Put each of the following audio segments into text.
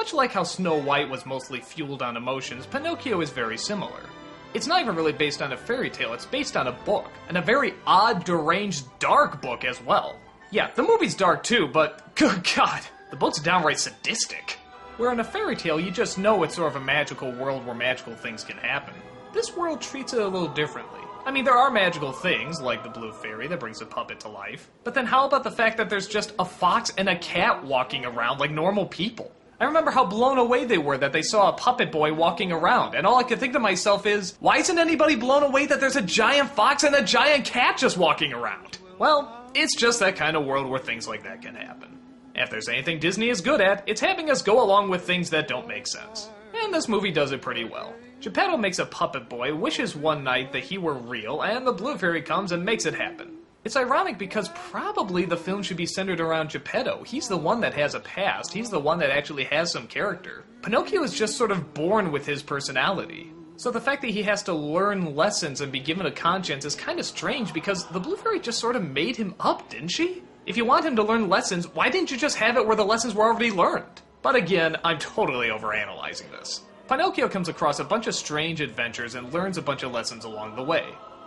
Much like how Snow White was mostly fueled on emotions, Pinocchio is very similar. It's not even really based on a fairy tale, it's based on a book, and a very odd, deranged, dark book as well. Yeah, the movie's dark too, but good God, the book's downright sadistic. Where in a fairy tale, you just know it's sort of a magical world where magical things can happen. This world treats it a little differently. I mean, there are magical things, like the blue fairy that brings a puppet to life. But then how about the fact that there's just a fox and a cat walking around like normal people? I remember how blown away they were that they saw a puppet boy walking around, and all I could think to myself is, why isn't anybody blown away that there's a giant fox and a giant cat just walking around? Well, it's just that kind of world where things like that can happen. If there's anything Disney is good at, it's having us go along with things that don't make sense. And this movie does it pretty well. Geppetto makes a puppet boy, wishes one night that he were real, and the blue fairy comes and makes it happen. It's ironic because probably the film should be centered around Geppetto. He's the one that has a past. He's the one that actually has some character. Pinocchio is just sort of born with his personality. So the fact that he has to learn lessons and be given a conscience is kind of strange because the blue fairy just sort of made him up, didn't she? If you want him to learn lessons, why didn't you just have it where the lessons were already learned? But again, I'm totally overanalyzing this. Pinocchio comes across a bunch of strange adventures and learns a bunch of lessons along the way.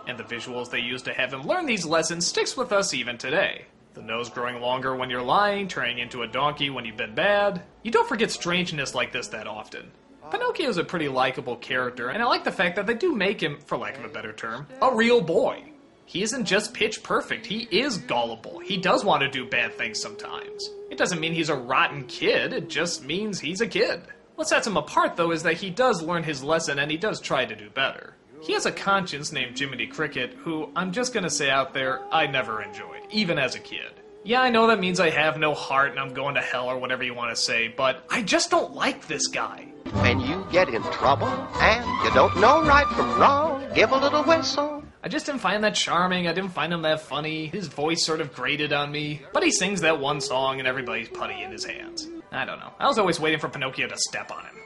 And the visuals they use to have him learn these lessons sticks with us even today. The nose growing longer when you're lying, turning into a donkey when you've been bad. You don't forget strangeness like this that often. Pinocchio is a pretty likable character, and I like the fact that they do make him, for lack of a better term, a real boy. He isn't just pitch perfect, he is gullible. He does want to do bad things sometimes. It doesn't mean he's a rotten kid, it just means he's a kid. What sets him apart, though, is that he does learn his lesson and he does try to do better. He has a conscience named Jiminy Cricket, who, I'm just gonna say out there, I never enjoyed, even as a kid. Yeah, I know that means I have no heart and I'm going to hell or whatever you want to say, but I just don't like this guy. When you get in trouble and you don't know right from wrong, give a little whistle. I just didn't find that charming, I didn't find him that funny, his voice sort of grated on me, but he sings that one song and everybody's putty in his hands. I don't know, I was always waiting for Pinocchio to step on him.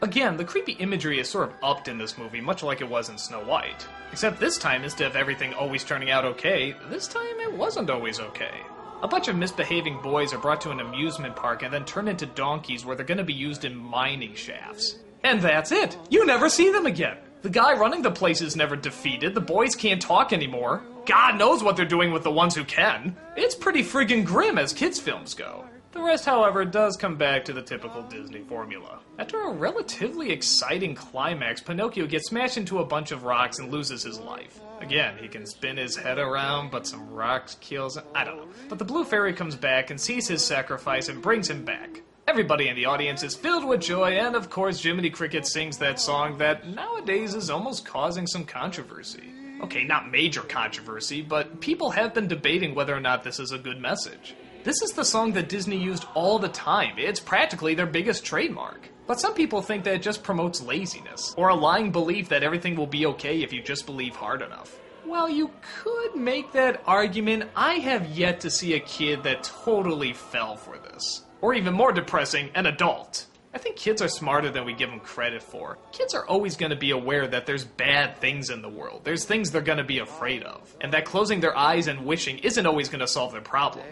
Again, the creepy imagery is sort of upped in this movie, much like it was in Snow White. Except this time, instead of everything always turning out okay, this time it wasn't always okay. A bunch of misbehaving boys are brought to an amusement park and then turned into donkeys where they're going to be used in mining shafts. And that's it! You never see them again! The guy running the place is never defeated, the boys can't talk anymore. God knows what they're doing with the ones who can. It's pretty friggin' grim as kids' films go. The rest, however, does come back to the typical Disney formula. After a relatively exciting climax, Pinocchio gets smashed into a bunch of rocks and loses his life. Again, he can spin his head around, but some rocks kills him. I don't know. But the blue fairy comes back and sees his sacrifice and brings him back. Everybody in the audience is filled with joy, and of course Jiminy Cricket sings that song that nowadays is almost causing some controversy. Okay, not major controversy, but people have been debating whether or not this is a good message. This is the song that Disney used all the time. It's practically their biggest trademark. But some people think that it just promotes laziness, or a lying belief that everything will be okay if you just believe hard enough. Well, you could make that argument. I have yet to see a kid that totally fell for this. Or even more depressing, an adult. I think kids are smarter than we give them credit for. Kids are always going to be aware that there's bad things in the world. There's things they're going to be afraid of. And that closing their eyes and wishing isn't always going to solve their problem.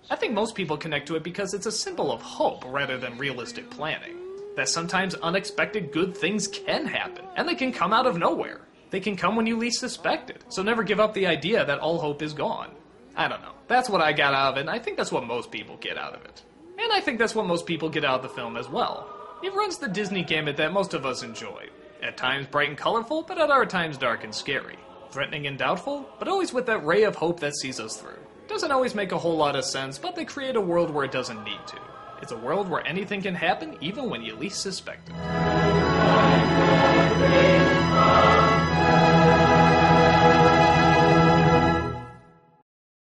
I think most people connect to it because it's a symbol of hope rather than realistic planning. That sometimes unexpected good things can happen, and they can come out of nowhere. They can come when you least suspect it, so never give up the idea that all hope is gone. I don't know. That's what I got out of it, and I think that's what most people get out of it. And I think that's what most people get out of the film as well. It runs the Disney gamut that most of us enjoy. At times bright and colorful, but at other times dark and scary. Threatening and doubtful, but always with that ray of hope that sees us through. Doesn't always make a whole lot of sense, but they create a world where it doesn't need to. It's a world where anything can happen even when you least suspect it.